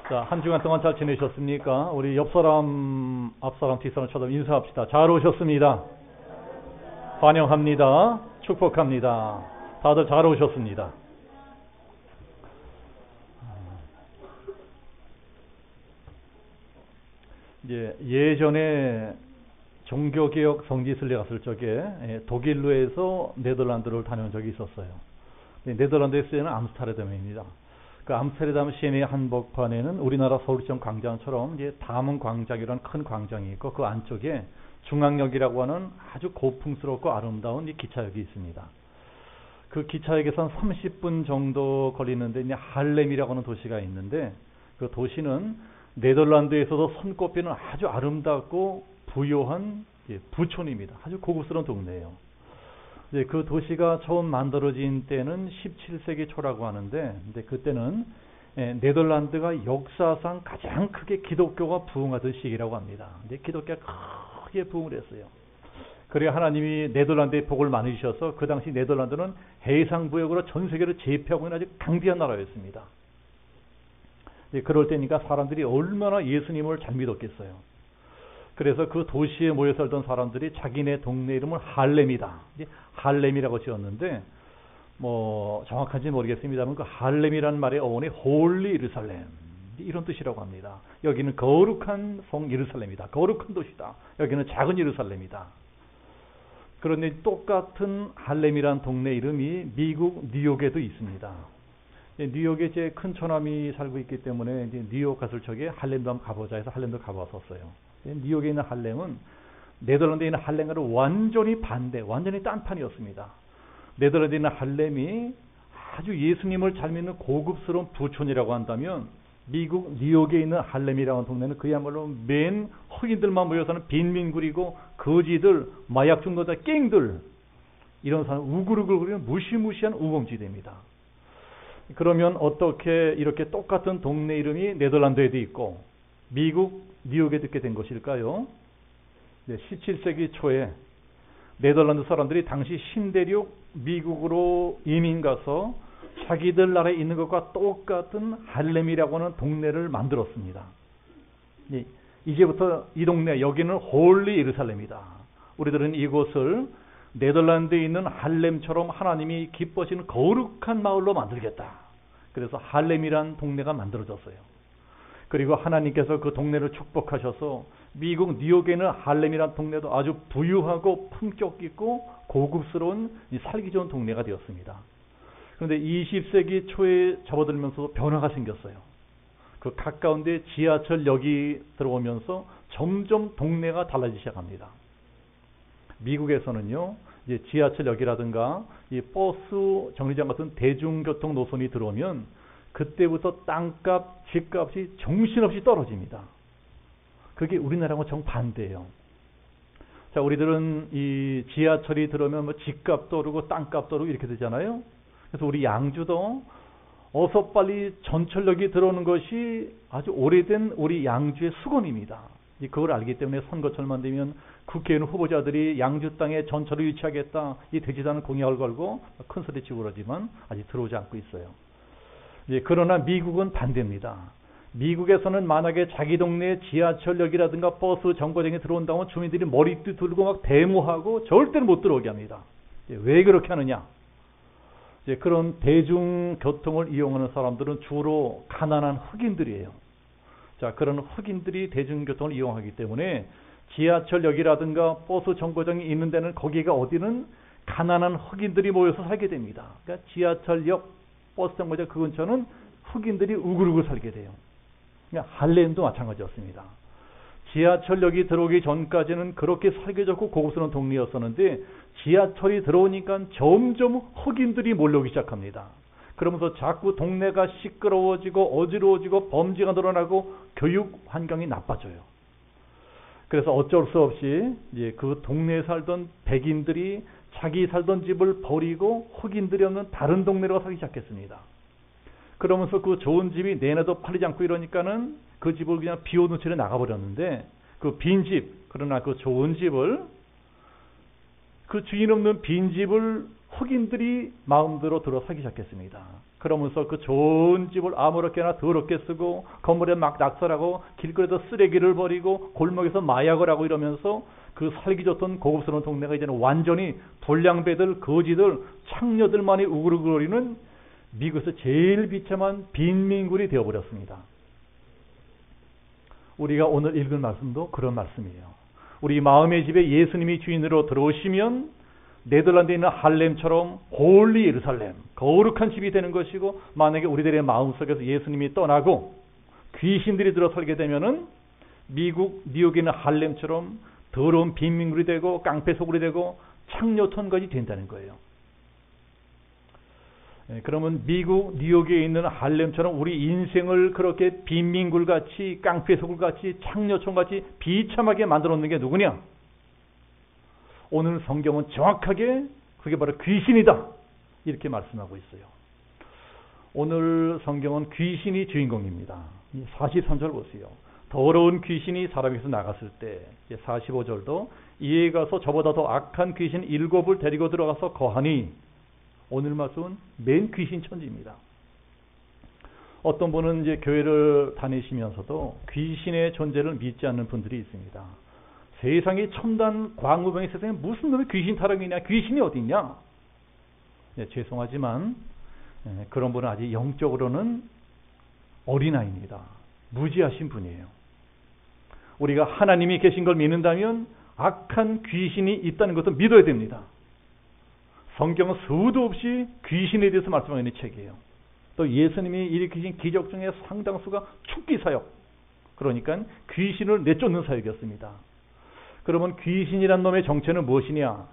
자, 한 주간 동안 잘 지내셨습니까? 우리 옆 사람, 앞 사람, 뒷 사람 쳐다보면 인사합시다. 잘 오셨습니다. 환영합니다. 축복합니다. 다들 잘 오셨습니다. 이제 예전에 종교개혁 성지순례 갔을 적에 독일로에서 네덜란드를 다녀온 적이 있었어요. 네덜란드의 수도는 암스테르담입니다. 그 암스테르담 시내 한복판에는 우리나라 서울시청 광장처럼 이제 다문 광장이라는 큰 광장이 있고 그 안쪽에 중앙역이라고 하는 아주 고풍스럽고 아름다운 이 기차역이 있습니다. 그 기차역에서 한 30분 정도 걸리는데 이제 할렘이라고 하는 도시가 있는데 그 도시는 네덜란드에서도 손꼽히는 아주 아름답고 부요한 부촌입니다. 아주 고급스러운 동네예요. 그 도시가 처음 만들어진 때는 17세기 초라고 하는데, 근데 그때는 네덜란드가 역사상 가장 크게 기독교가 부흥하던 시기라고 합니다. 근데 기독교가 크게 부흥을 했어요. 그래 하나님이 네덜란드에 복을 많이 주셔서 그 당시 네덜란드는 해상무역으로 전 세계를 제패하고 있는 아주 강대한 나라였습니다. 그럴 때니까 사람들이 얼마나 예수님을 잘 믿었겠어요. 그래서 그 도시에 모여 살던 사람들이 자기네 동네 이름을 할렘이다. 할렘이라고 지었는데 뭐 정확한지 모르겠습니다만 그 할렘이라는 말의 어원이 홀리 예루살렘 이런 뜻이라고 합니다. 여기는 거룩한 성 예루살렘이다. 거룩한 도시다. 여기는 작은 예루살렘이다. 그런데 똑같은 할렘이라는 동네 이름이 미국 뉴욕에도 있습니다. 뉴욕에 제 큰 처남이 살고 있기 때문에 이제 뉴욕 갔을 적에 할렘도 한번 가보자 해서 할렘도 가봤었어요. 뉴욕에 있는 할렘은 네덜란드에 있는 할렘과는 완전히 반대, 완전히 딴판이었습니다. 네덜란드에 있는 할렘이 아주 예수님을 잘 믿는 고급스러운 부촌이라고 한다면 미국 뉴욕에 있는 할렘이라는 동네는 그야말로 맨 흑인들만 모여 사는 빈민굴이고 거지들, 마약 중독자, 갱들 이런 사람 우글우글거리는 무시무시한 우범지대입니다. 그러면 어떻게 이렇게 똑같은 동네 이름이 네덜란드에도 있고 미국 뉴욕에 듣게 된 것일까요? 17세기 초에 네덜란드 사람들이 당시 신대륙 미국으로 이민 가서 자기들 나라에 있는 것과 똑같은 할렘이라고 하는 동네를 만들었습니다. 이제부터 이 동네 여기는 홀리 예루살렘이다. 우리들은 이곳을 네덜란드에 있는 할렘처럼 하나님이 기뻐하시는 거룩한 마을로 만들겠다. 그래서 할렘이란 동네가 만들어졌어요. 그리고 하나님께서 그 동네를 축복하셔서 미국 뉴욕에 있는 할렘이란 동네도 아주 부유하고 품격 있고 고급스러운 살기 좋은 동네가 되었습니다. 그런데 20세기 초에 접어들면서 변화가 생겼어요. 그 가까운 데 지하철역이 들어오면서 점점 동네가 달라지기 시작합니다. 미국에서는요, 이제 지하철역이라든가 이 버스 정류장 같은 대중교통 노선이 들어오면 그때부터 땅값, 집값이 정신없이 떨어집니다. 그게 우리나라하고 정반대예요. 자, 우리들은 이 지하철이 들어오면 뭐 집값도 오르고 땅값도 오르고 이렇게 되잖아요. 그래서 우리 양주도 어서 빨리 전철역이 들어오는 것이 아주 오래된 우리 양주의 수건입니다. 그걸 알기 때문에 선거철만 되면 국회의원 후보자들이 양주 땅에 전철을 유치하겠다 이 되지도 않은 공약을 걸고 큰 소리 치고 그러지만 아직 들어오지 않고 있어요. 그러나 미국은 반대입니다. 미국에서는 만약에 자기 동네에 지하철역이라든가 버스 정거장이 들어온다면 주민들이 머리띠 들고 막 데모하고 절대로 못 들어오게 합니다. 왜 그렇게 하느냐? 그런 대중교통을 이용하는 사람들은 주로 가난한 흑인들이에요. 자, 그런 흑인들이 대중교통을 이용하기 때문에 지하철역이라든가 버스 정거장이 있는 데는 거기가 어디는 가난한 흑인들이 모여서 살게 됩니다. 그러니까 지하철역, 버스 정거장 그 근처는 흑인들이 우글우글 살게 돼요. 그러니까 할렘도 마찬가지였습니다. 지하철역이 들어오기 전까지는 그렇게 살기 좋고 고급스러운 동네였었는데 지하철이 들어오니까 점점 흑인들이 몰려오기 시작합니다. 그러면서 자꾸 동네가 시끄러워지고 어지러워지고 범죄가 늘어나고 교육 환경이 나빠져요. 그래서 어쩔 수 없이 이제 그 동네에 살던 백인들이 자기 살던 집을 버리고 흑인들이 없는 다른 동네로 살기 시작했습니다. 그러면서 그 좋은 집이 내내도 팔리지 않고 이러니까는 그 집을 그냥 비워둔 채로 나가버렸는데 그 빈집, 그러나 그 좋은 집을 그 주인 없는 빈집을 흑인들이 마음대로 들어 살기 시작했습니다. 그러면서 그 좋은 집을 아무렇게나 더럽게 쓰고 건물에 막 낙설하고 길거리에서 쓰레기를 버리고 골목에서 마약을 하고 이러면서 그 살기 좋던 고급스러운 동네가 이제는 완전히 불량배들, 거지들, 창녀들만이 우글우글거리는 미국에서 제일 비참한 빈민굴이 되어버렸습니다. 우리가 오늘 읽은 말씀도 그런 말씀이에요. 우리 마음의 집에 예수님이 주인으로 들어오시면 네덜란드에 있는 할렘처럼 홀리 예루살렘, 거룩한 집이 되는 것이고, 만약에 우리들의 마음속에서 예수님이 떠나고 귀신들이 들어 살게 되면은 미국 뉴욕에 있는 할렘처럼 더러운 빈민굴이 되고 깡패 소굴이 되고 창녀촌까지 된다는 거예요. 그러면 미국 뉴욕에 있는 할렘처럼 우리 인생을 그렇게 빈민굴같이 깡패 소굴같이 창녀촌같이 비참하게 만들어 놓는 게 누구냐? 오늘 성경은 정확하게 그게 바로 귀신이다 이렇게 말씀하고 있어요. 오늘 성경은 귀신이 주인공입니다. 43절 보세요. 더러운 귀신이 사람에게서 나갔을 때, 45절도 이에 가서 저보다 더 악한 귀신 7을 데리고 들어가서 거하니, 오늘 말씀은 맨 귀신 천지입니다. 어떤 분은 이제 교회를 다니시면서도 귀신의 존재를 믿지 않는 분들이 있습니다. 세상에 첨단 광우병의 세상에 무슨 놈의 귀신 타령이냐, 귀신이 어디 있냐? 죄송하지만 그런 분은 아직 영적으로는 어린아이입니다. 무지하신 분이에요. 우리가 하나님이 계신 걸 믿는다면 악한 귀신이 있다는 것도 믿어야 됩니다. 성경은 수도 없이 귀신에 대해서 말씀하고 있는 책이에요. 또 예수님이 일으키신 기적 중에 상당수가 축기 사역, 그러니까 귀신을 내쫓는 사역이었습니다. 그러면 귀신이란 놈의 정체는 무엇이냐?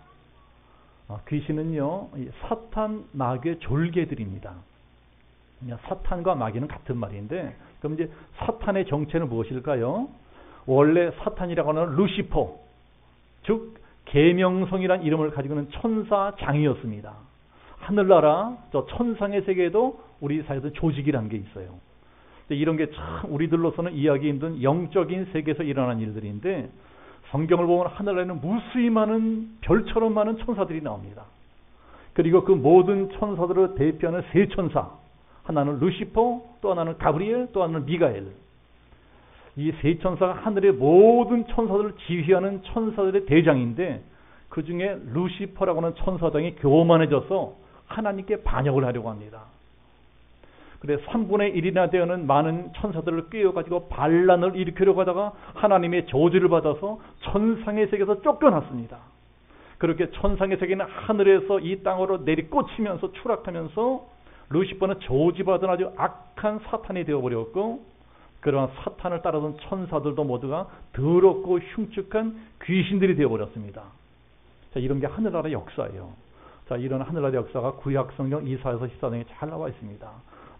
귀신은요, 사탄 마귀의 졸개들입니다. 사탄과 마귀는 같은 말인데, 그럼 이제 사탄의 정체는 무엇일까요? 원래 사탄이라고 하는 루시퍼, 즉 계명성이란 이름을 가지고 있는 천사장이었습니다. 하늘나라 저 천상의 세계에도 우리 사회에서 조직이라는 게 있어요. 이런 게 참 우리들로서는 이해하기 힘든 영적인 세계에서 일어난 일들인데, 성경을 보면 하늘나라에는 무수히 많은 별처럼 많은 천사들이 나옵니다. 그리고 그 모든 천사들을 대표하는 세 천사, 하나는 루시퍼, 또 하나는 가브리엘, 또 하나는 미가엘. 이 세 천사가 하늘의 모든 천사들을 지휘하는 천사들의 대장인데, 그 중에 루시퍼라고 하는 천사장이 교만해져서 하나님께 반역을 하려고 합니다. 그래 3분의 1이나 되는 많은 천사들을 꿰어가지고 반란을 일으키려고 하다가 하나님의 저주를 받아서 천상의 세계에서 쫓겨났습니다. 그렇게 천상의 세계는 하늘에서 이 땅으로 내리꽂히면서 추락하면서 루시퍼는 저주받은 아주 악한 사탄이 되어버렸고, 그러한 사탄을 따르던 천사들도 모두가 더럽고 흉측한 귀신들이 되어버렸습니다. 자, 이런 게 하늘나라의 역사예요. 자, 이런 하늘나라의 역사가 구약성경 이사야서 14장에 잘 나와 있습니다.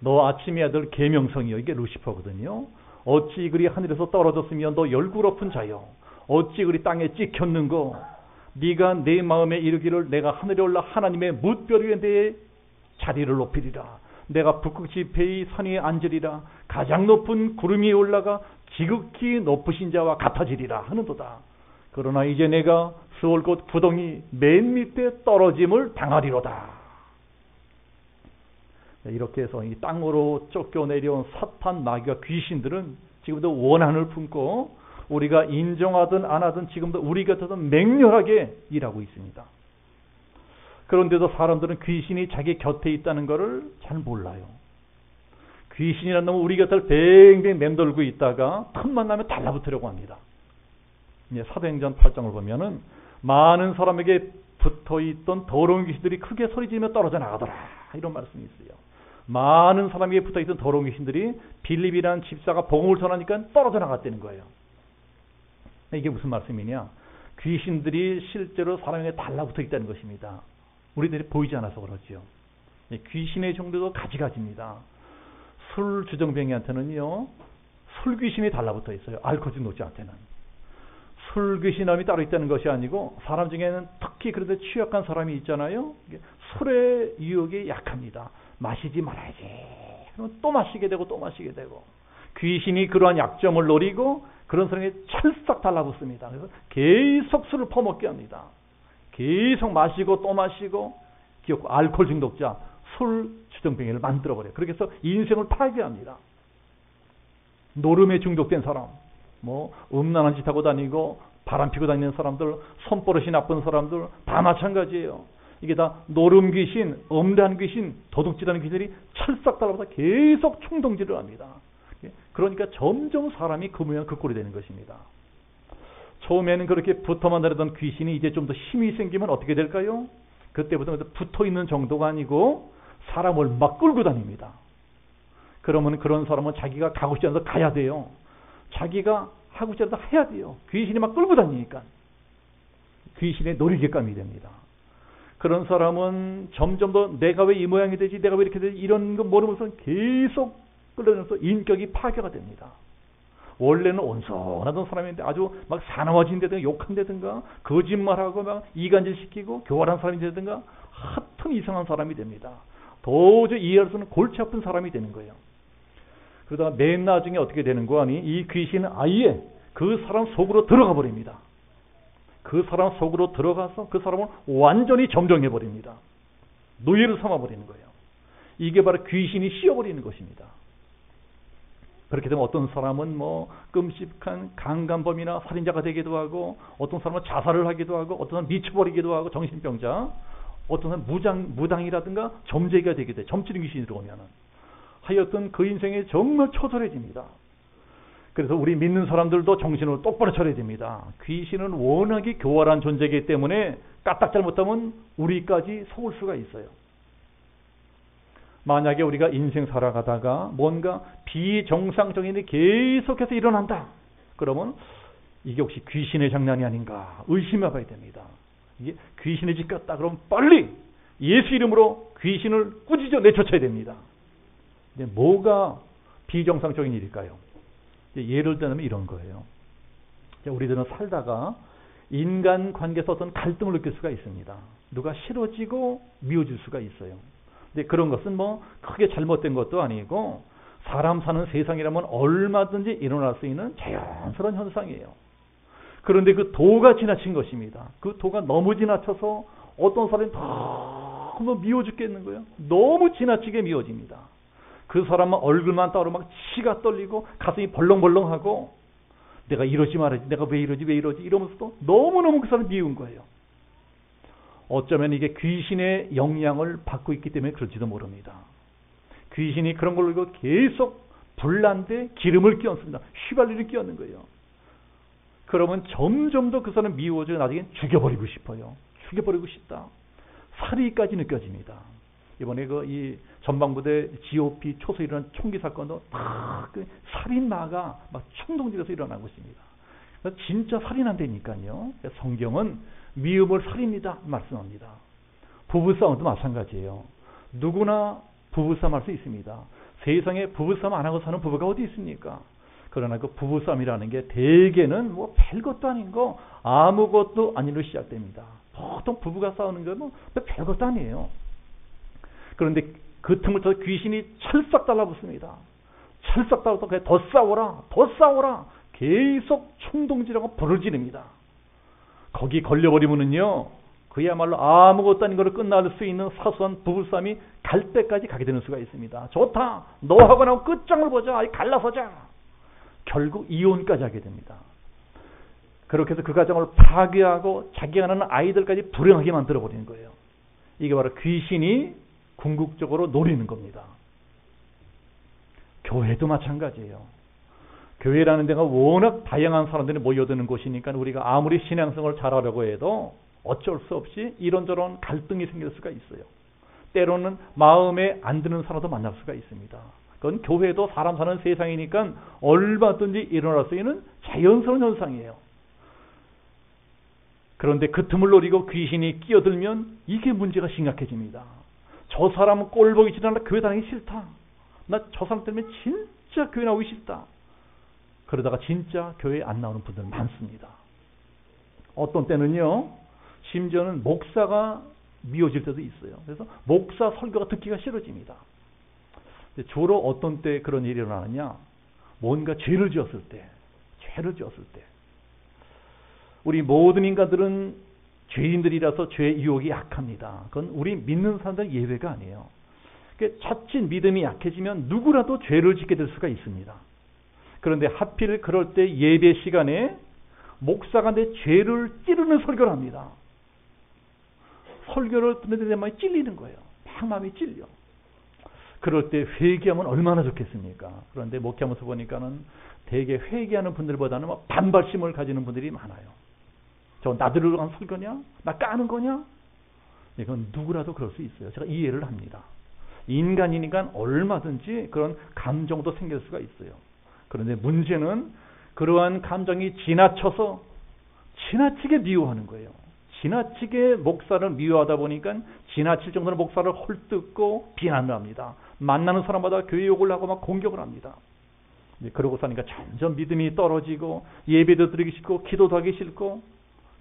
너 아침의 아들 계명성이여, 이게 루시퍼거든요. 어찌 그리 하늘에서 떨어졌으며 너 열구럽은 자여, 어찌 그리 땅에 찍혔는고, 네가 내 마음에 이르기를 내가 하늘에 올라 하나님의 뭇별 위에 내 자리를 높이리라. 내가 북극 지폐의 산 위에 앉으리라. 가장 높은 구름 위에 올라가 지극히 높으신 자와 같아지리라 하는도다. 그러나 이제 내가 스올 곧 구덩이 맨 밑에 떨어짐을 당하리로다. 이렇게 해서 이 땅으로 쫓겨내려온 사탄 마귀와 귀신들은 지금도 원한을 품고 우리가 인정하든 안 하든 지금도 우리 곁에서 맹렬하게 일하고 있습니다. 그런데도 사람들은 귀신이 자기 곁에 있다는 것을 잘 몰라요. 귀신이라는 놈은 우리 곁을 뱅뱅 맴돌고 있다가 틈만 나면 달라붙으려고 합니다. 사도행전 8장을 보면은 많은 사람에게 붙어있던 더러운 귀신들이 크게 소리지르며 떨어져 나가더라, 이런 말씀이 있어요. 많은 사람에게 붙어있던 더러운 귀신들이 빌립이라는 집사가 복음을 전하니까 떨어져 나갔다는 거예요. 이게 무슨 말씀이냐? 귀신들이 실제로 사람에게 달라붙어 있다는 것입니다. 우리들이 보이지 않아서 그렇죠. 귀신의 종류도 가지가지입니다. 술 주정뱅이한테는요, 술 귀신이 달라붙어 있어요. 알코올 노자한테는. 술 귀신함이 따로 있다는 것이 아니고, 사람 중에는 특히 그런데 취약한 사람이 있잖아요. 술의 유혹이 약합니다. 마시지 말아야지. 그러면 또 마시게 되고 또 마시게 되고, 귀신이 그러한 약점을 노리고 그런 사람에게 찰싹 달라붙습니다. 그래서 계속 술을 퍼먹게 합니다. 계속 마시고 또 마시고, 기억 알코올 중독자, 술 주정뱅이를 만들어버려요. 그렇게 해서 인생을 파괴합니다. 노름에 중독된 사람, 뭐 음란한 짓 하고 다니고 바람 피고 다니는 사람들, 손버릇이 나쁜 사람들 다 마찬가지예요. 이게 다 노름 귀신, 음란 귀신, 도둑질하는 귀신들이 찰싹 달라붙어 계속 충동질을 합니다. 그러니까 점점 사람이 그 모양 그 꼴이 되는 것입니다. 처음에는 그렇게 붙어만 다니던 귀신이 이제 좀 더 힘이 생기면 어떻게 될까요? 그때부터 붙어 있는 정도가 아니고 사람을 막 끌고 다닙니다. 그러면 그런 사람은 자기가 가고 싶지 않아서 가야 돼요. 자기가 하고 싶지 않아서 해야 돼요. 귀신이 막 끌고 다니니까. 귀신의 놀이개감이 됩니다. 그런 사람은 점점 더 내가 왜 이 모양이 되지, 내가 왜 이렇게 되지, 이런 거 모르면서 계속 끌려다니면서 인격이 파괴가 됩니다. 원래는 온순하던 사람인데 아주 막 사나워진다든가 욕한다든가 거짓말하고 막 이간질 시키고 교활한 사람이 되든가 하여튼 이상한 사람이 됩니다. 도저히 이해할 수 없는 골치 아픈 사람이 되는 거예요. 그러다가 맨 나중에 어떻게 되는 거 아니? 이 귀신은 아예 그 사람 속으로 들어가 버립니다. 그 사람 속으로 들어가서 그 사람을 완전히 점령해 버립니다. 노예를 삼아 버리는 거예요. 이게 바로 귀신이 씌워버리는 것입니다. 그렇게 되면 어떤 사람은 뭐 끔찍한 강간범이나 살인자가 되기도 하고, 어떤 사람은 자살을 하기도 하고, 어떤 사람은 미쳐버리기도 하고, 정신병자, 어떤 사람은 무당이라든가 점쟁이가 되기도 해요. 점치는 귀신이 들어오면은. 하여튼 그 인생이 정말 처절해집니다. 그래서 우리 믿는 사람들도 정신을 똑바로 차려야 됩니다. 귀신은 워낙에 교활한 존재이기 때문에 까딱 잘못하면 우리까지 속을 수가 있어요. 만약에 우리가 인생 살아가다가 뭔가 비정상적인 일이 계속해서 일어난다. 그러면 이게 혹시 귀신의 장난이 아닌가 의심해 봐야 됩니다. 이게 귀신의 집 같다. 그럼 빨리 예수 이름으로 귀신을 꾸짖어 내쫓아야 됩니다. 근데 뭐가 비정상적인 일일까요? 예를 들면 이런 거예요. 우리들은 살다가 인간관계에서 어떤 갈등을 느낄 수가 있습니다. 누가 싫어지고 미워질 수가 있어요. 근데 그런 것은 뭐 크게 잘못된 것도 아니고 사람 사는 세상이라면 얼마든지 일어날 수 있는 자연스러운 현상이에요. 그런데 그 도가 지나친 것입니다. 그 도가 너무 지나쳐서 어떤 사람이 너무 미워 죽겠는 거예요. 너무 지나치게 미워집니다. 그 사람은 얼굴만 따로 막 치가 떨리고 가슴이 벌렁벌렁하고 내가 이러지 말아야지, 내가 왜 이러지 이러면서도 너무너무 그 사람이 미운 거예요. 어쩌면 이게 귀신의 영향을 받고 있기 때문에 그럴지도 모릅니다. 귀신이 그런 걸로 계속 불난데 기름을 끼얹습니다. 휘발유를 끼얹는 거예요. 그러면 점점 더 그 사람 미워져 나중에 죽여버리고 싶어요. 죽여버리고 싶다. 살이까지 느껴집니다. 이번에 이 전방부대 GOP 초소 일어난 총기 사건도 그 살인마가 막 충동질에서 일어난 것입니다. 진짜 살인한다니까요. 성경은 미움을 살인이다 말씀합니다. 부부싸움도 마찬가지예요. 누구나 부부싸움 할 수 있습니다. 세상에 부부싸움 안 하고 사는 부부가 어디 있습니까? 그러나 그 부부싸움이라는 게 대개는 뭐 별것도 아닌 거 아무것도 아니로 시작됩니다. 보통 부부가 싸우는 건 뭐 별것도 아니에요. 그런데 그 틈을 타서 귀신이 찰싹 달라붙습니다. 찰싹 달라붙어 더 싸워라 계속 충동질하고 불을 지릅니다. 거기 걸려버리면은요, 그야말로 아무것도 아닌 거로 끝날 수 있는 사소한 부부싸움이 갈 때까지 가게 되는 수가 있습니다. 좋다, 너하고 나하고 끝장을 보자, 갈라서자. 결국 이혼까지 하게 됩니다. 그렇게 해서 그 가정을 파괴하고 자기가 낳는 아이들까지 불행하게 만들어버리는 거예요. 이게 바로 귀신이 궁극적으로 노리는 겁니다. 교회도 마찬가지예요. 교회라는 데가 워낙 다양한 사람들이 모여드는 곳이니까 우리가 아무리 신앙생활을 잘하려고 해도 어쩔 수 없이 이런저런 갈등이 생길 수가 있어요. 때로는 마음에 안 드는 사람도 만날 수가 있습니다. 그건 교회도 사람 사는 세상이니까 얼마든지 일어날 수 있는 자연스러운 현상이에요. 그런데 그 틈을 노리고 귀신이 끼어들면 이게 문제가 심각해집니다. 저 사람은 꼴 보기 싫다. 나 교회 다니기 싫다. 나 저 사람 때문에 진짜 교회 나오기 싫다. 그러다가 진짜 교회에 안 나오는 분들 많습니다. 어떤 때는요, 심지어는 목사가 미워질 때도 있어요. 그래서 목사 설교가 듣기가 싫어집니다. 주로 어떤 때 그런 일이 일어나느냐, 뭔가 죄를 지었을 때. 우리 모든 인간들은 죄인들이라서 죄의 유혹이 약합니다. 그건 우리 믿는 사람들 예외가 아니에요. 자칫 믿음이 약해지면 누구라도 죄를 짓게 될 수가 있습니다. 그런데 하필 그럴 때 예배 시간에 목사가 내 죄를 찌르는 설교를 합니다. 설교를 듣는데 내 마음이 찔리는 거예요. 막 마음이 찔려. 그럴 때 회개하면 얼마나 좋겠습니까? 그런데 목회하면서 보니까는 대개 회개하는 분들보다는 반발심을 가지는 분들이 많아요. 저 나들을 위한 설교냐? 나 까는 거냐? 이건 누구라도 그럴 수 있어요. 제가 이해를 합니다. 인간이니까 얼마든지 그런 감정도 생길 수가 있어요. 그런데 문제는 그러한 감정이 지나치게 미워하는 거예요. 지나치게 목사를 미워하다 보니까 지나칠 정도로 목사를 헐뜯고 비난을 합니다. 만나는 사람마다 교회 욕을 하고 막 공격을 합니다. 그러고 사니까 점점 믿음이 떨어지고 예배도 드리기 싫고 기도도 하기 싫고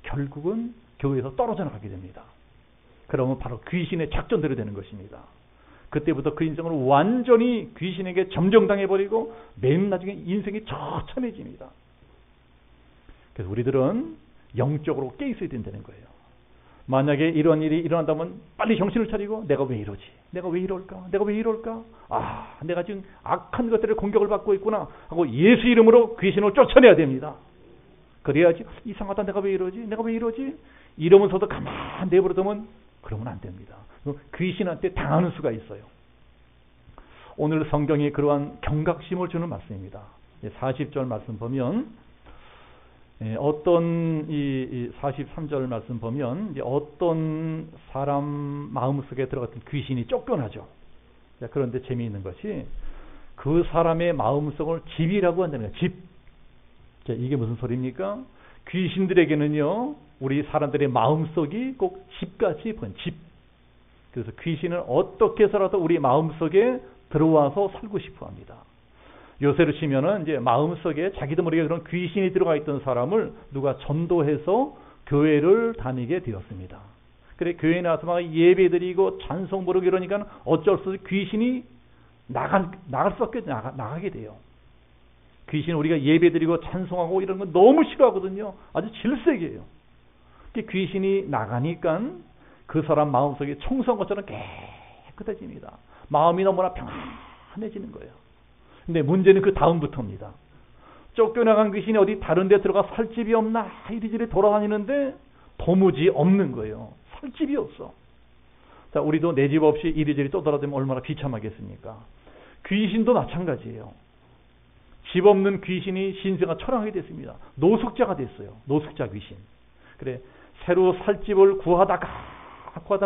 결국은 교회에서 떨어져 나가게 됩니다. 그러면 바로 귀신의 작전대로 되는 것입니다. 그때부터 그 인생을 완전히 귀신에게 점령당해버리고 맨 나중에 인생이 처참해집니다. 그래서 우리들은 영적으로 깨 있어야 된다는 거예요. 만약에 이런 일이 일어난다면 빨리 정신을 차리고 내가 왜 이러지? 내가 왜 이럴까? 내가 왜 이럴까? 내가 지금 악한 것들의 공격을 받고 있구나 하고 예수 이름으로 귀신을 쫓아내야 됩니다. 그래야지 이상하다 내가 왜 이러지? 내가 왜 이러지? 이러면서도 가만 내버려두면 그러면 안 됩니다. 귀신한테 당하는 수가 있어요. 오늘 성경이 그러한 경각심을 주는 말씀입니다. 40절 말씀 보면 어떤 이 43절 말씀 보면 어떤 사람 마음속에 들어갔던 귀신이 쫓겨나죠. 그런데 재미있는 것이 그 사람의 마음속을 집이라고 한다는 거예요. 집. 이게 무슨 소리입니까? 귀신들에게는요, 우리 사람들의 마음속이 꼭 집같이 보인 집. 그래서 귀신은 어떻게 해서라도 우리 마음속에 들어와서 살고 싶어 합니다. 요새로 치면은 이제 마음속에 자기도 모르게 그런 귀신이 들어가 있던 사람을 누가 전도해서 교회를 다니게 되었습니다. 그래 교회에 나와서 막 예배드리고 찬송 부르고 이러니까 어쩔 수 없이 귀신이 나갈 수밖에 나가게 돼요. 귀신 우리가 예배드리고 찬송하고 이런 건 너무 싫어하거든요. 아주 질색이에요. 귀신이 나가니까 그 사람 마음속에 청소한 것처럼 깨끗해집니다. 마음이 너무나 평안해지는 거예요. 근데 문제는 그 다음부터입니다. 쫓겨나간 귀신이 어디 다른 데 들어가 살 집이 없나 이리저리 돌아다니는데 도무지 없는 거예요. 살 집이 없어. 자, 우리도 내 집 없이 이리저리 떠돌아다니면 얼마나 비참하겠습니까? 귀신도 마찬가지예요. 집 없는 귀신이 신세가 철렁하게 됐습니다. 노숙자가 됐어요. 노숙자 귀신. 그래 새로 살 집을 구하다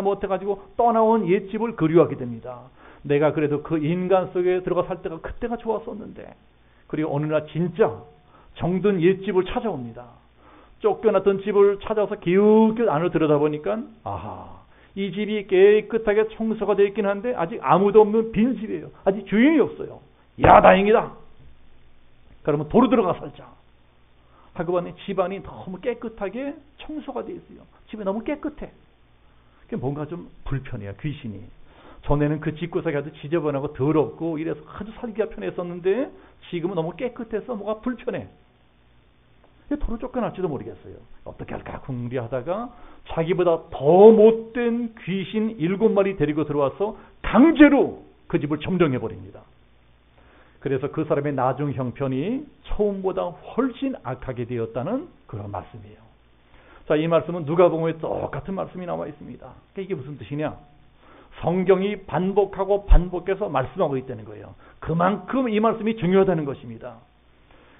못해가지고 떠나온 옛집을 그리워하게 됩니다. 내가 그래도 그 인간 속에 들어가 살 때가 그때가 좋았었는데, 그리고 어느 날 진짜 정든 옛집을 찾아옵니다. 쫓겨났던 집을 찾아서 기웃기웃 안을 들여다보니까 이 집이 깨끗하게 청소가 되어 있긴 한데 아직 아무도 없는 빈 집이에요. 아직 주인이 없어요. 야 다행이다. 그러면 도로 들어가 살자 하고 보니 집안이 너무 깨끗하게 청소가 되어 있어요. 집이 너무 깨끗해. 뭔가 좀 불편해요. 귀신이. 전에는 그 집구석이 아주 지저분하고 더럽고 이래서 아주 살기가 편했었는데 지금은 너무 깨끗해서 뭐가 불편해. 도로 쫓겨날지도 모르겠어요. 어떻게 할까 궁리하다가 자기보다 더 못된 귀신 7마리 데리고 들어와서 강제로 그 집을 점령해버립니다. 그래서 그 사람의 나중 형편이 처음보다 훨씬 악하게 되었다는 그런 말씀이에요. 자, 이 말씀은 누가복음에 똑같은 말씀이 나와 있습니다. 이게 무슨 뜻이냐? 성경이 반복하고 반복해서 말씀하고 있다는 거예요. 그만큼 이 말씀이 중요하다는 것입니다.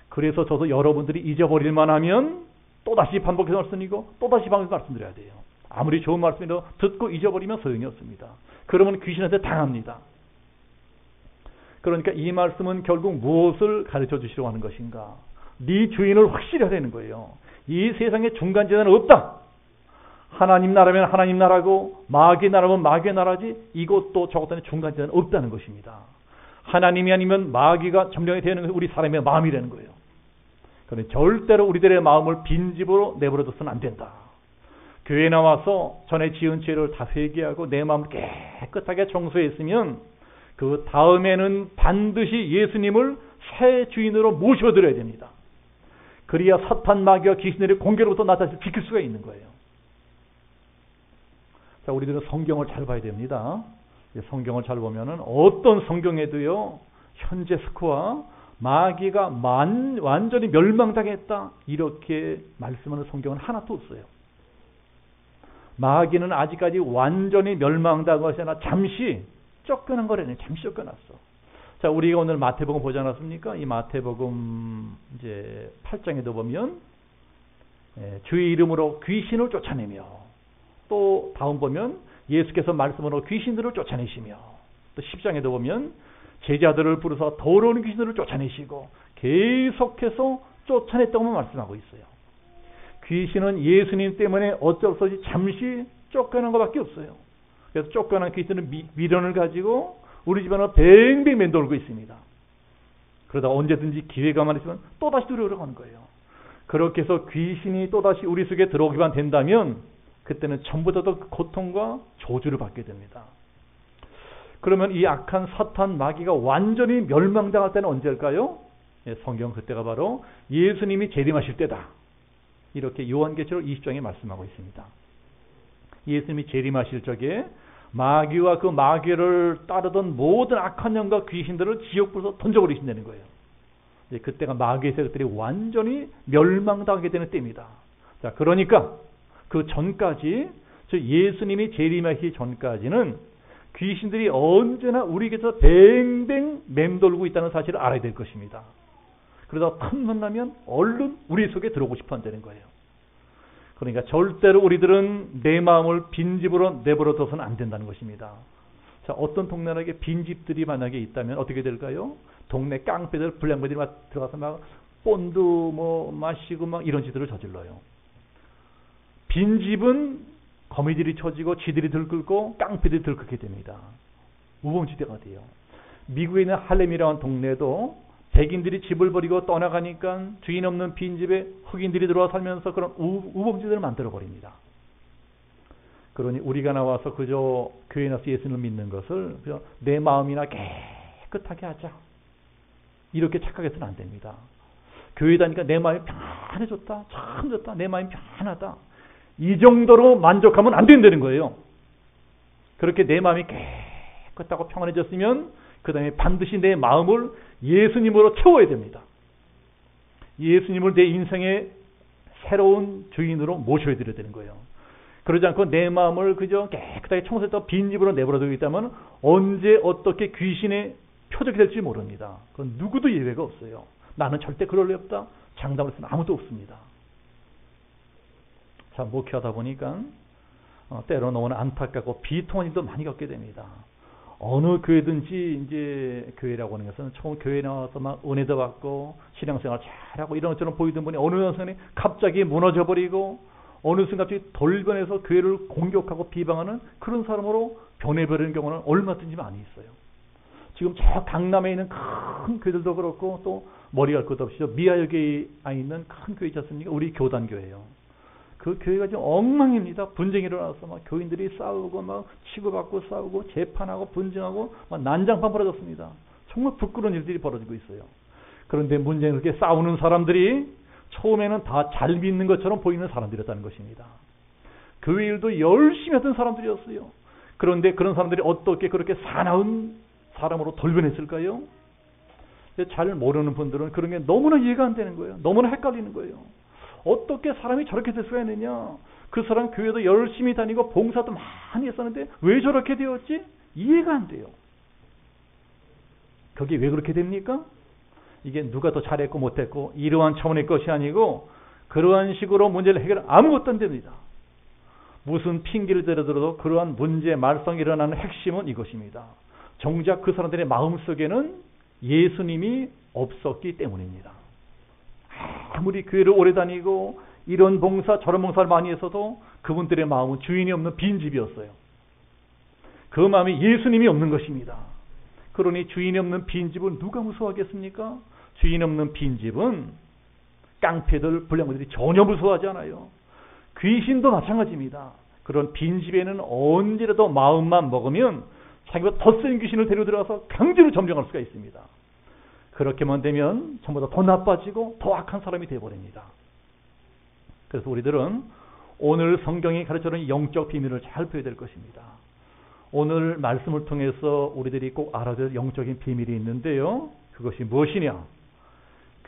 그래서 저도 여러분들이 잊어버릴 만하면 또다시 반복해서 말씀이고 또다시 반복해서 말씀드려야 돼요. 아무리 좋은 말씀이라도 듣고 잊어버리면 소용이 없습니다. 그러면 귀신한테 당합니다. 그러니까 이 말씀은 결국 무엇을 가르쳐 주시려고 하는 것인가? 네 주인을 확실히 하라는 거예요. 이 세상에 중간재단은 없다. 하나님 나라면 하나님 나라고 마귀 나라면 마귀 나라지 이것도 저것도 중간재단은 없다는 것입니다. 하나님이 아니면 마귀가 점령이 되는 것이 우리 사람의 마음이라는 거예요. 그런데 절대로 우리들의 마음을 빈집으로 내버려둬서는 안 된다. 교회에 나와서 전에 지은 죄를 다 회개하고 내 마음을 깨끗하게 청소했으면 그 다음에는 반드시 예수님을 새 주인으로 모셔드려야 됩니다. 그래야 사탄 마귀와 귀신들의 공격으로부터 나 자신을 지킬 수가 있는 거예요. 자, 우리들은 성경을 잘 봐야 됩니다. 성경을 잘 보면은 어떤 성경에도요, 현재 스코어 마귀가 완전히 멸망당했다 이렇게 말씀하는 성경은 하나도 없어요. 마귀는 아직까지 완전히 멸망당한 것이 아니라 잠시 쫓겨난 거라네. 잠시 쫓겨났어. 자, 우리가 오늘 마태복음 보지 않았습니까? 이 마태복음 이제 8장에도 보면 주의 이름으로 귀신을 쫓아내며, 또 다음 보면 예수께서 말씀으로 귀신들을 쫓아내시며, 또 10장에도 보면 제자들을 부르사 더러운 귀신들을 쫓아내시고, 계속해서 쫓아냈다고 말씀하고 있어요. 귀신은 예수님 때문에 어쩔 수 없이 잠시 쫓겨난 것밖에 없어요. 그래서 쫓겨난 귀신은 미련을 가지고 우리 집안을 뱅뱅 맴돌고 있습니다. 그러다 언제든지 기회가만 있으면 또다시 들어오려고 거예요. 그렇게 해서 귀신이 또다시 우리 속에 들어오기만 된다면 그때는 전부 다 고통과 저주를 받게 됩니다. 그러면 이 악한 사탄 마귀가 완전히 멸망당할 때는 언제일까요? 성경 그때가 바로 예수님이 재림하실 때다. 이렇게 요한계시록 20장에 말씀하고 있습니다. 예수님이 재림하실 적에 마귀와 그 마귀를 따르던 모든 악한 영과 귀신들을 지옥불에서 던져버리신다는 거예요. 그때가 마귀의 세력들이 완전히 멸망당하게 되는 때입니다. 자, 그러니까 그 전까지, 즉 예수님이 재림하시기 전까지는 귀신들이 언제나 우리에게서 뱅뱅 맴돌고 있다는 사실을 알아야 될 것입니다. 그러다 틈만 나면 얼른 우리 속에 들어오고 싶어 한다는 거예요. 그러니까 절대로 우리들은 내 마음을 빈집으로 내버려둬서는 안 된다는 것입니다. 자, 어떤 동네에 빈집들이 만약에 있다면 어떻게 될까요? 동네 깡패들, 불량배들이 막 들어가서 막 본드 마시고 막 이런 짓들을 저질러요. 빈집은 거미들이 쳐지고 쥐들이 들끓고 깡패들이 들끓게 됩니다. 우범지대가 돼요. 미국에 있는 할렘이라는 동네도 백인들이 집을 버리고 떠나가니까 주인 없는 빈집에 흑인들이 들어와 살면서 그런 우범지대를 만들어버립니다. 그러니 우리가 나와서 그저 교회에 나서 예수님을 믿는 것을 그저 내 마음이나 깨끗하게 하자, 이렇게 착각해서는 안 됩니다. 교회 다니까 내 마음이 편해졌다, 참 좋다, 내 마음이 편하다, 이 정도로 만족하면 안 된다는 거예요. 그렇게 내 마음이 깨끗하고 평안해졌으면 그 다음에 반드시 내 마음을 예수님으로 채워야 됩니다. 예수님을 내 인생의 새로운 주인으로 모셔야 되는 거예요. 그러지 않고 내 마음을 그저 깨끗하게 청소했다가 빈집으로 내버려두고 있다면 언제 어떻게 귀신의 표적이 될지 모릅니다. 그건 누구도 예외가 없어요. 나는 절대 그럴 리 없다, 장담할 수는 아무도 없습니다. 자, 목회하다 보니까 때로 너무나 안타깝고 비통한 일도 많이 겪게 됩니다. 어느 교회든지 이제 교회라고 하는 것은 처음 교회에 나와서 막 은혜도 받고 신앙생활 잘하고 이런 것처럼 보이던 분이 어느 순간에 갑자기 무너져버리고 어느 순간 갑자기 돌변해서 교회를 공격하고 비방하는 그런 사람으로 변해버리는 경우는 얼마든지 많이 있어요. 지금 저 강남에 있는 큰 교회들도 그렇고 또 머리 갈 것도 없이 미아역에 있는 큰 교회 있지 않습니까? 우리 교단교회예요. 그 교회가 지금 엉망입니다. 분쟁이 일어나서 막 교인들이 싸우고 막 치고받고 싸우고 재판하고 분쟁하고 막 난장판 벌어졌습니다. 정말 부끄러운 일들이 벌어지고 있어요. 그런데 문제는 그렇게 싸우는 사람들이 처음에는 다 잘 믿는 것처럼 보이는 사람들이었다는 것입니다. 교회 일도 열심히 하던 사람들이었어요. 그런데 그런 사람들이 어떻게 그렇게 사나운 사람으로 돌변했을까요? 잘 모르는 분들은 그런 게 너무나 이해가 안 되는 거예요. 너무나 헷갈리는 거예요. 어떻게 사람이 저렇게 될 수가 있느냐? 그 사람 교회도 열심히 다니고 봉사도 많이 했었는데 왜 저렇게 되었지? 이해가 안 돼요. 그게 왜 그렇게 됩니까? 이게 누가 더 잘했고 못했고 이러한 차원의 것이 아니고 그러한 식으로 문제를 해결하면 아무것도 안 됩니다. 무슨 핑계를 대들어도 그러한 문제 말썽이 일어나는 핵심은 이것입니다. 정작 그 사람들의 마음속에는 예수님이 없었기 때문입니다. 아무리 교회를 오래 다니고 이런 봉사 저런 봉사를 많이 했어도 그분들의 마음은 주인이 없는 빈집이었어요. 그 마음이 예수님이 없는 것입니다. 그러니 주인이 없는 빈집을 누가 무서워하겠습니까? 주인 없는 빈집은 깡패들, 불량배들이 전혀 무서워하지 않아요. 귀신도 마찬가지입니다. 그런 빈집에는 언제라도 마음만 먹으면 자기보다 더 센 귀신을 데리고 들어가서 강제로 점령할 수가 있습니다. 그렇게만 되면 전부 다 더 나빠지고 더 악한 사람이 되어버립니다. 그래서 우리들은 오늘 성경이 가르쳐주는 영적 비밀을 잘 배워야 될 것입니다. 오늘 말씀을 통해서 우리들이 꼭 알아야 될 영적인 비밀이 있는데요. 그것이 무엇이냐?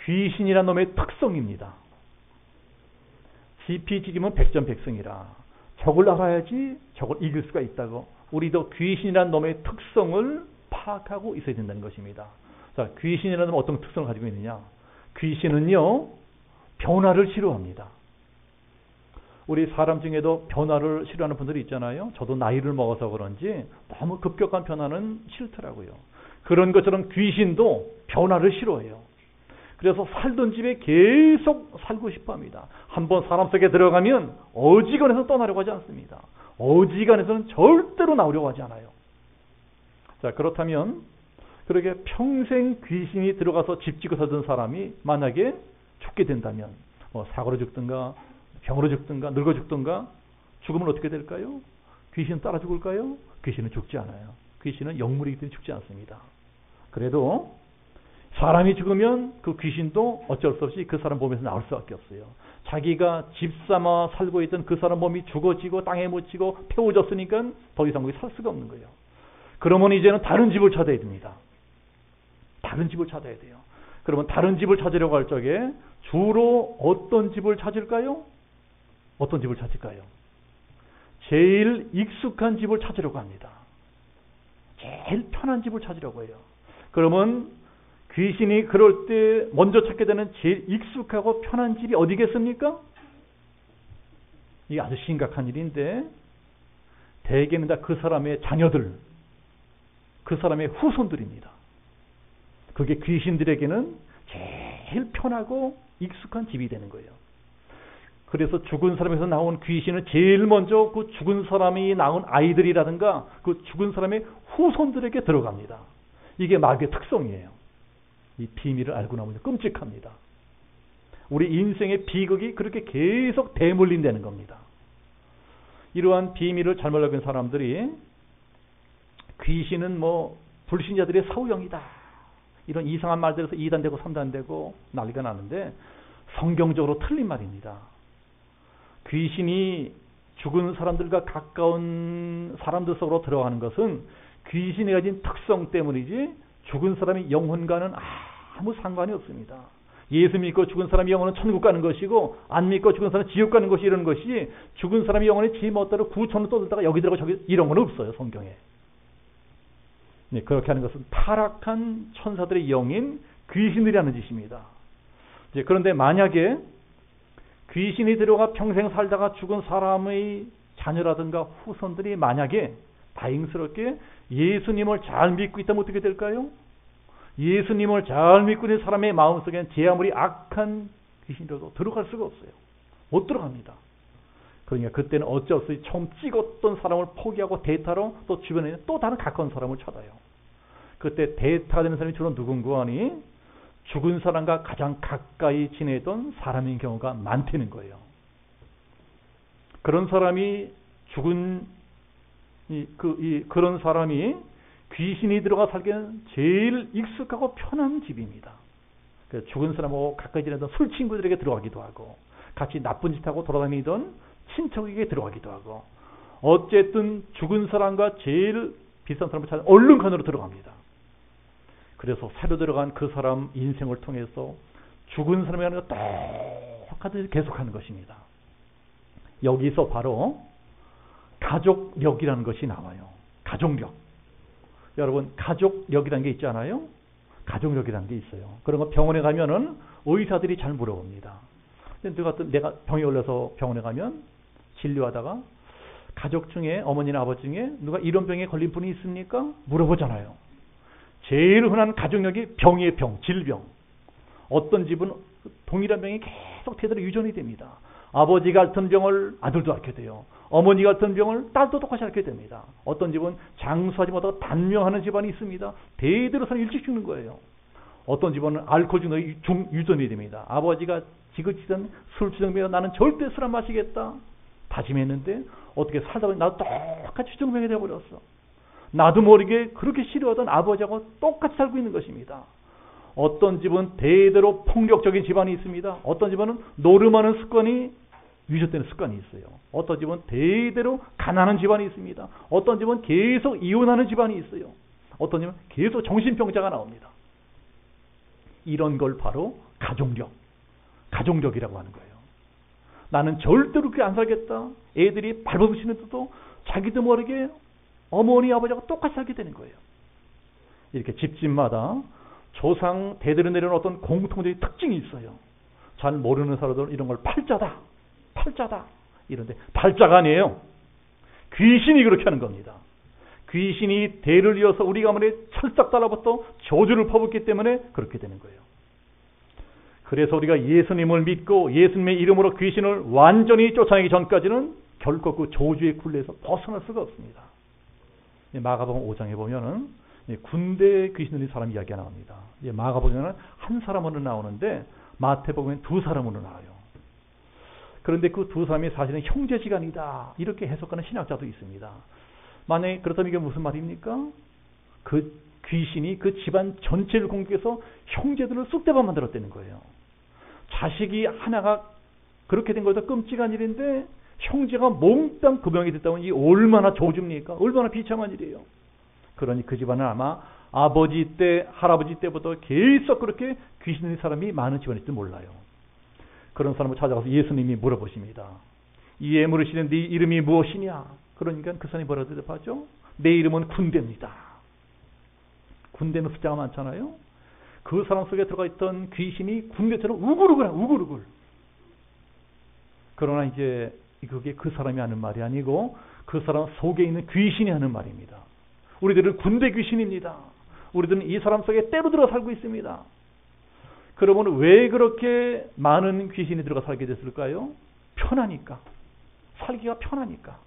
귀신이란 놈의 특성입니다. 지피지기면 백전백승이라. 적을 알아야지 적을 이길 수가 있다고. 우리도 귀신이란 놈의 특성을 파악하고 있어야 된다는 것입니다. 자, 귀신이라는 놈은 어떤 특성을 가지고 있느냐? 귀신은요, 변화를 싫어합니다. 우리 사람 중에도 변화를 싫어하는 분들이 있잖아요. 저도 나이를 먹어서 그런지 너무 급격한 변화는 싫더라고요. 그런 것처럼 귀신도 변화를 싫어해요. 그래서 살던 집에 계속 살고 싶어 합니다. 한번 사람 속에 들어가면 어지간해서 떠나려고 하지 않습니다. 어지간해서는 절대로 나오려고 하지 않아요. 자, 그렇다면 그렇게 평생 귀신이 들어가서 집 지고 살던 사람이 만약에 죽게 된다면 사고로 죽든가 병으로 죽든가 늙어 죽든가 죽으면 어떻게 될까요? 귀신은 따라 죽을까요? 귀신은 죽지 않아요. 귀신은 영물이기 때문에 죽지 않습니다. 그래도 사람이 죽으면 그 귀신도 어쩔 수 없이 그 사람 몸에서 나올 수밖에 없어요. 자기가 집 삼아 살고 있던 그 사람 몸이 죽어지고 땅에 묻히고 태워졌으니까 더 이상 거기 살 수가 없는 거예요. 그러면 이제는 다른 집을 찾아야 됩니다. 다른 집을 찾아야 돼요. 그러면 다른 집을 찾으려고 할 적에 주로 어떤 집을 찾을까요? 어떤 집을 찾을까요? 제일 익숙한 집을 찾으려고 합니다. 제일 편한 집을 찾으려고 해요. 그러면 귀신이 그럴 때 먼저 찾게 되는 제일 익숙하고 편한 집이 어디겠습니까? 이게 아주 심각한 일인데 대개는 다 그 사람의 자녀들, 그 사람의 후손들입니다. 그게 귀신들에게는 제일 편하고 익숙한 집이 되는 거예요. 그래서 죽은 사람에서 나온 귀신은 제일 먼저 그 죽은 사람이 낳은 아이들이라든가 그 죽은 사람의 후손들에게 들어갑니다. 이게 마귀의 특성이에요. 이 비밀을 알고 나면 끔찍합니다. 우리 인생의 비극이 그렇게 계속 대물림되는 겁니다. 이러한 비밀을 잘못 알고 있는 사람들이 귀신은 불신자들의 사후형이다, 이런 이상한 말들에서 2단되고 3단되고 난리가 나는데 성경적으로 틀린 말입니다. 귀신이 죽은 사람들과 가까운 사람들 속으로 들어가는 것은 귀신이 가진 특성 때문이지 죽은 사람의 영혼과는 아무 상관이 없습니다. 예수 믿고 죽은 사람의 영혼은 천국 가는 것이고 안 믿고 죽은 사람은 지옥 가는 것이 이런 것이 죽은 사람의 영혼이 지 멋대로 구천을 떠들다가 여기 들어가 저기 이런 건 없어요. 성경에. 네, 그렇게 하는 것은 타락한 천사들의 영인 귀신들이라는 짓입니다. 이제 그런데 만약에 귀신이 들어가 평생 살다가 죽은 사람의 자녀라든가 후손들이 만약에 다행스럽게 예수님을 잘 믿고 있다면 어떻게 될까요? 예수님을 잘 믿고 있는 사람의 마음속에는 제 아무리 악한 귀신이라도 들어갈 수가 없어요. 못 들어갑니다. 그러니까 그때는 어쩔 수 없이 처음 찍었던 사람을 포기하고 대타로 또 주변에 또 다른 가까운 사람을 찾아요. 그때 대타가 되는 사람이 주로 누군가 하니 죽은 사람과 가장 가까이 지내던 사람인 경우가 많다는 거예요. 그런 사람이 그런 사람이 귀신이 들어가 살기에는 제일 익숙하고 편한 집입니다. 죽은 사람하고 가까이 지내던 술 친구들에게 들어가기도 하고 같이 나쁜 짓하고 돌아다니던 친척에게 들어가기도 하고 어쨌든 죽은 사람과 제일 비싼 사람을 찾아 얼른 칸으로 들어갑니다. 그래서 새로 들어간 그 사람 인생을 통해서 죽은 사람이 하는 거 똑같이 계속하는 것입니다. 여기서 바로 가족력이라는 것이 나와요. 가족력. 여러분, 가족력이라는 게 있잖아요. 가족력이라는 게 있어요. 그런 거 병원에 가면은 의사들이 잘 물어봅니다. 내가 병이 걸려서 병원에 가면 진료하다가 가족 중에 어머니나 아버지 중에 누가 이런 병에 걸린 분이 있습니까? 물어보잖아요. 제일 흔한 가족력이 병이에요. 병, 질병. 어떤 집은 동일한 병이 계속 대대로 유전이 됩니다. 아버지가 앓던 병을 아들도 앓게 돼요. 어머니가 앓던 병을 딸도 똑같이 앓게 됩니다. 어떤 집은 장수하지 못하고 단명하는 집안이 있습니다. 대대로 일찍 죽는 거예요. 어떤 집안은 알코올 중독이 유전이 됩니다. 아버지가 지긋지긋한 술주정병에 나는 절대 술 안 마시겠다 다짐했는데 어떻게 살다 보니 나도 똑같이 주정병이 되어버렸어. 나도 모르게 그렇게 싫어하던 아버지하고 똑같이 살고 있는 것입니다. 어떤 집은 대대로 폭력적인 집안이 있습니다. 어떤 집안은 노름하는 습관이 유전되는 습관이 있어요. 어떤 집은 대대로 가난한 집안이 있습니다. 어떤 집은 계속 이혼하는 집안이 있어요. 어떤 집은 계속 정신병자가 나옵니다. 이런 걸 바로 가족력이라고 하는 거예요. 나는 절대로 그렇게 안 살겠다. 애들이 발버둥치는데도 자기도 모르게 어머니 아버지하고 똑같이 살게 되는 거예요. 이렇게 집집마다 조상 대대로 내려온 어떤 공통적인 특징이 있어요. 잘 모르는 사람들은 이런 걸 팔자다 이런데 팔자가 아니에요. 귀신이 그렇게 하는 겁니다. 귀신이 대를 이어서 우리 가문에 철썩 달라붙어 저주를 퍼붓기 때문에 그렇게 되는 거예요. 그래서 우리가 예수님을 믿고 예수님의 이름으로 귀신을 완전히 쫓아내기 전까지는 결코 그 저주의 굴레에서 벗어날 수가 없습니다. 마가복음 5장에 보면은 군대 귀신 들린 사람 이야기가 나옵니다. 마가복음에는 한 사람으로 나오는데 마태복음에는 두 사람으로 나와요. 그런데 그 두 사람이 사실은 형제지간이다 이렇게 해석하는 신학자도 있습니다. 만약에 그렇다면 이게 무슨 말입니까? 그 귀신이 그 집안 전체를 공격해서 형제들을 쑥대밭 만들었다는 거예요. 자식이 하나가 그렇게 된 것도 끔찍한 일인데 형제가 몽땅 그 병이 됐다면 이 얼마나 저주입니까? 얼마나 비참한 일이에요. 그러니 그 집안은 아마 아버지 때 할아버지 때부터 계속 그렇게 귀신 들린 사람이 많은 집안일지 몰라요. 그런 사람을 찾아가서 예수님이 물어보십니다. 이에 물으시는 네 이름이 무엇이냐? 그러니까 그 사람이 뭐라고 대답하죠? 내 이름은 군대입니다. 군대는 숫자가 많잖아요. 그 사람 속에 들어가 있던 귀신이 군대처럼 우글우글. 그러나 이제 그게 그 사람이 하는 말이 아니고 그 사람 속에 있는 귀신이 하는 말입니다. 우리들은 군대 귀신입니다. 우리들은 이 사람 속에 때로 들어 살고 있습니다. 그러면 왜 그렇게 많은 귀신이 들어가 살게 됐을까요? 편하니까. 살기가 편하니까.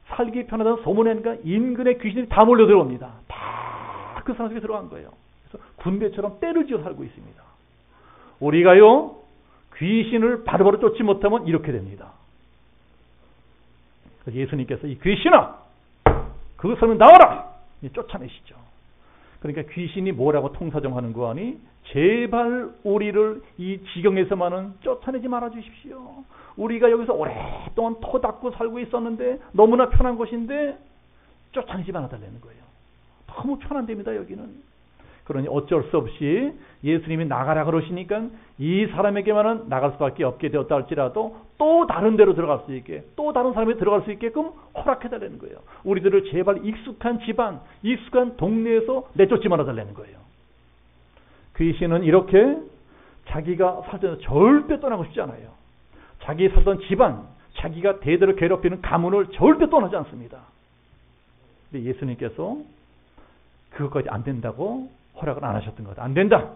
살기 편하다는 소문하니까 인근의 귀신이 다 몰려 들어옵니다. 다 그 사람 속에 들어간 거예요. 그래서 군대처럼 때를 지어 살고 있습니다. 우리가요, 귀신을 바로바로 쫓지 못하면 이렇게 됩니다. 그래서 예수님께서 이 귀신아! 그 사람은 나와라! 쫓아내시죠. 그러니까 귀신이 뭐라고 통사정하는 거 아니? 제발 우리를 이 지경에서만은 쫓아내지 말아 주십시오. 우리가 여기서 오랫동안 터 닦고 살고 있었는데 너무나 편한 곳인데 쫓아내지 말아달라는 거예요. 너무 편한 데입니다, 여기는. 그러니 어쩔 수 없이 예수님이 나가라 그러시니까 이 사람에게만은 나갈 수밖에 없게 되었다 할지라도 또 다른 데로 들어갈 수 있게, 또 다른 사람이 들어갈 수 있게끔 허락해달라는 거예요. 우리들을 제발 익숙한 집안, 익숙한 동네에서 내쫓지 말아달라는 거예요. 귀신은 이렇게 자기가 살 때는 절대 떠나고 싶지 않아요. 자기 살던 집안, 자기가 대대로 괴롭히는 가문을 절대 떠나지 않습니다. 근데 예수님께서 그것까지 안 된다고 허락을 안 하셨던 거다. 안 된다.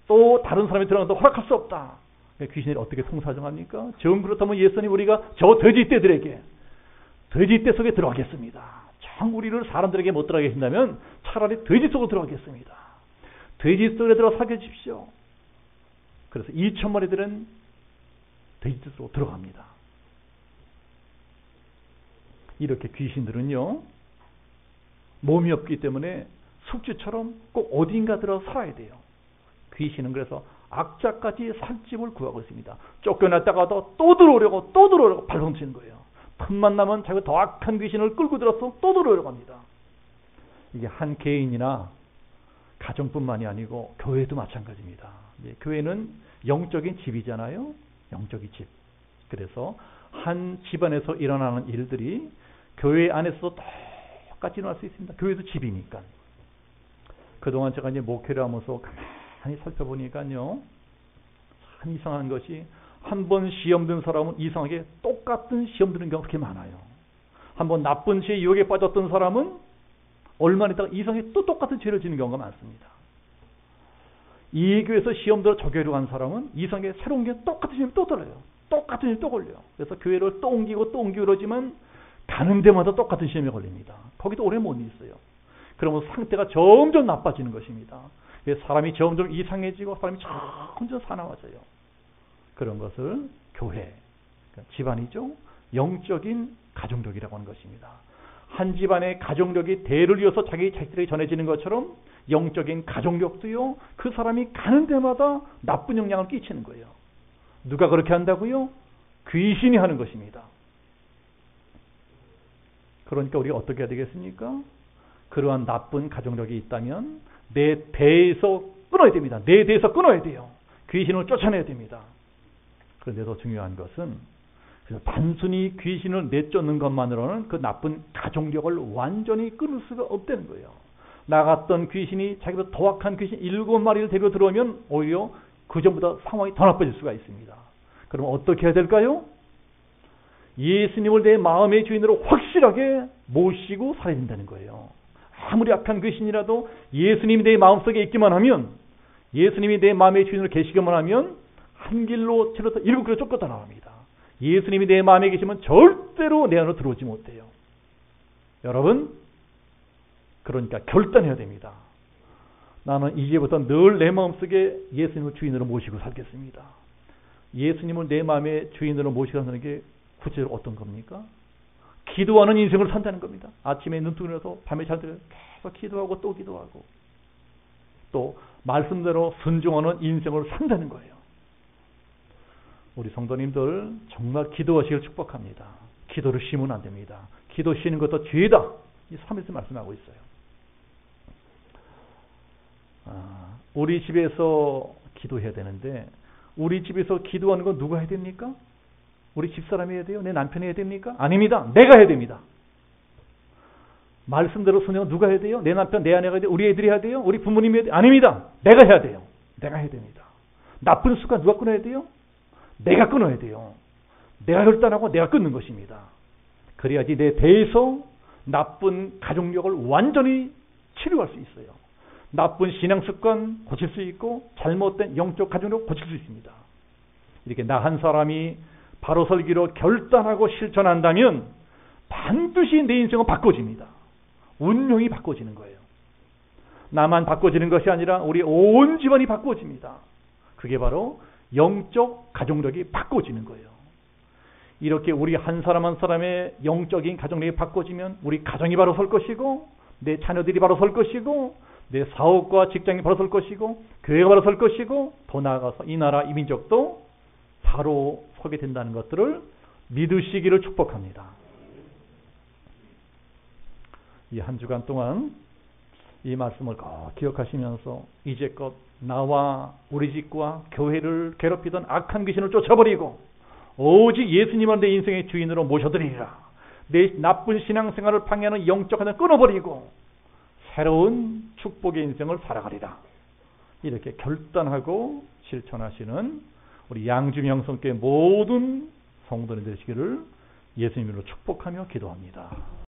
또 다른 사람이 들어간다고 허락할 수 없다. 귀신이 어떻게 통사정합니까? 정 그렇다면 예수님 우리가 저 돼지떼들에게 돼지떼 속에 들어가겠습니다. 정 우리를 사람들에게 못 들어가게 하신다면 차라리 돼지 속으로 들어가겠습니다. 돼지 속에 들어가 살게 해주십시오. 그래서 2,000마리들은 돼지 속으로 들어갑니다. 이렇게 귀신들은요, 몸이 없기 때문에 숙주처럼 꼭 어딘가 들어 살아야 돼요. 귀신은 그래서 악자까지 살 집을 구하고 있습니다. 쫓겨났다가도 또 들어오려고 발동치는 거예요. 틈만 나면 자기가 더 악한 귀신을 끌고 들어서 또 들어오려고 합니다. 이게 한 개인이나 가정뿐만이 아니고 교회도 마찬가지입니다. 교회는 영적인 집이잖아요. 영적인 집. 그래서 한 집안에서 일어나는 일들이 교회 안에서도 똑같이 일어날 수 있습니다. 교회도 집이니까. 그동안 제가 이제 목회를 하면서 가만히 살펴보니까요, 참 이상한 것이 한 번 시험 든 사람은 이상하게 똑같은 시험 드는 경우가 그렇게 많아요. 한 번 나쁜 죄의 유혹에 빠졌던 사람은 얼마 있다가 이상하게 또 똑같은 죄를 지는 경우가 많습니다. 이 교회에서 시험 들어 저 교회로 간 사람은 이상하게 새로운 게 똑같은 시험이 또 들어요. 똑같은 시험이 또 걸려요. 그래서 교회를 또 옮기고 그러지만 가는 데마다 똑같은 시험이 걸립니다. 거기도 오래 못 있어요. 그러면 상태가 점점 나빠지는 것입니다. 사람이 점점 이상해지고 사람이 점점 사나워져요. 그런 것을 교회, 그러니까 집안이죠. 영적인 가정력이라고 하는 것입니다. 한 집안의 가정력이 대를 이어서 자기 자식들에게 전해지는 것처럼 영적인 가정력도요, 그 사람이 가는 데마다 나쁜 영향을 끼치는 거예요. 누가 그렇게 한다고요? 귀신이 하는 것입니다. 그러니까 우리가 어떻게 해야 되겠습니까? 그러한 나쁜 가정력이 있다면 내 대에서 끊어야 됩니다. 내 대에서 끊어야 돼요. 귀신을 쫓아내야 됩니다. 그런데 더 중요한 것은 단순히 귀신을 내쫓는 것만으로는 그 나쁜 가정력을 완전히 끊을 수가 없다는 거예요. 나갔던 귀신이 자기보다 더 악한 귀신 7마리를 데리고 들어오면 오히려 그 전보다 상황이 더 나빠질 수가 있습니다. 그럼 어떻게 해야 될까요? 예수님을 내 마음의 주인으로 확실하게 모시고 살아야 된다는 거예요. 아무리 악한 귀신이라도 예수님이 내 마음속에 있기만 하면, 예수님이 내 마음의 주인으로 계시기만 하면 한 길로 치러서 7길로 쫓겨다 나옵니다. 예수님이 내 마음에 계시면 절대로 내 안으로 들어오지 못해요. 여러분, 그러니까 결단해야 됩니다. 나는 이제부터 늘 내 마음속에 예수님을 주인으로 모시고 살겠습니다. 예수님을 내 마음의 주인으로 모시고 사는 게 구체적으로 어떤 겁니까? 기도하는 인생을 산다는 겁니다. 아침에 눈뜨고 일어나서 밤에 잘 들어요. 계속 기도하고 또 기도하고 또 말씀대로 순종하는 인생을 산다는 거예요. 우리 성도님들 정말 기도하시길 축복합니다. 기도를 쉬면 안 됩니다. 기도 쉬는 것도 죄다. 이 3에서 말씀하고 있어요. 우리 집에서 기도해야 되는데 우리 집에서 기도하는 건 누가 해야 됩니까? 우리 집사람이 해야 돼요? 내 남편이 해야 됩니까? 아닙니다. 내가 해야 됩니다. 말씀대로 순종은 누가 해야 돼요? 내 남편, 내 아내가 해야 돼요? 우리 애들이 해야 돼요? 우리 부모님이 해야 돼요? 아닙니다. 내가 해야 돼요. 내가 해야 됩니다. 나쁜 습관 누가 끊어야 돼요? 내가 끊어야 돼요. 내가 결단하고 내가 끊는 것입니다. 그래야지 내 대에서 나쁜 가족력을 완전히 치료할 수 있어요. 나쁜 신앙 습관 고칠 수 있고 잘못된 영적 가족력 고칠 수 있습니다. 이렇게 나 한 사람이 바로 설기로 결단하고 실천한다면 반드시 내 인생은 바꿔집니다. 운명이 바꿔지는 거예요. 나만 바꿔지는 것이 아니라 우리 온 집안이 바꿔집니다. 그게 바로 영적 가족력이 바꿔지는 거예요. 이렇게 우리 한 사람 한 사람의 영적인 가족력이 바꿔지면 우리 가정이 바로 설 것이고 내 자녀들이 바로 설 것이고 내 사업과 직장이 바로 설 것이고 교회가 바로 설 것이고 더 나아가서 이 나라 이 민족도 바로 서게 된다는 것들을 믿으시기를 축복합니다. 이 한 주간 동안 이 말씀을 꼭 기억하시면서 이제껏 나와 우리 집과 교회를 괴롭히던 악한 귀신을 쫓아버리고 오직 예수님을 내 인생의 주인으로 모셔드리리라. 내 나쁜 신앙생활을 방해하는 영적 하나를 끊어버리고 새로운 축복의 인생을 살아가리라. 이렇게 결단하고 실천하시는 우리 양주명성교회 모든 성도님 되시기를 예수님으로 축복하며 기도합니다.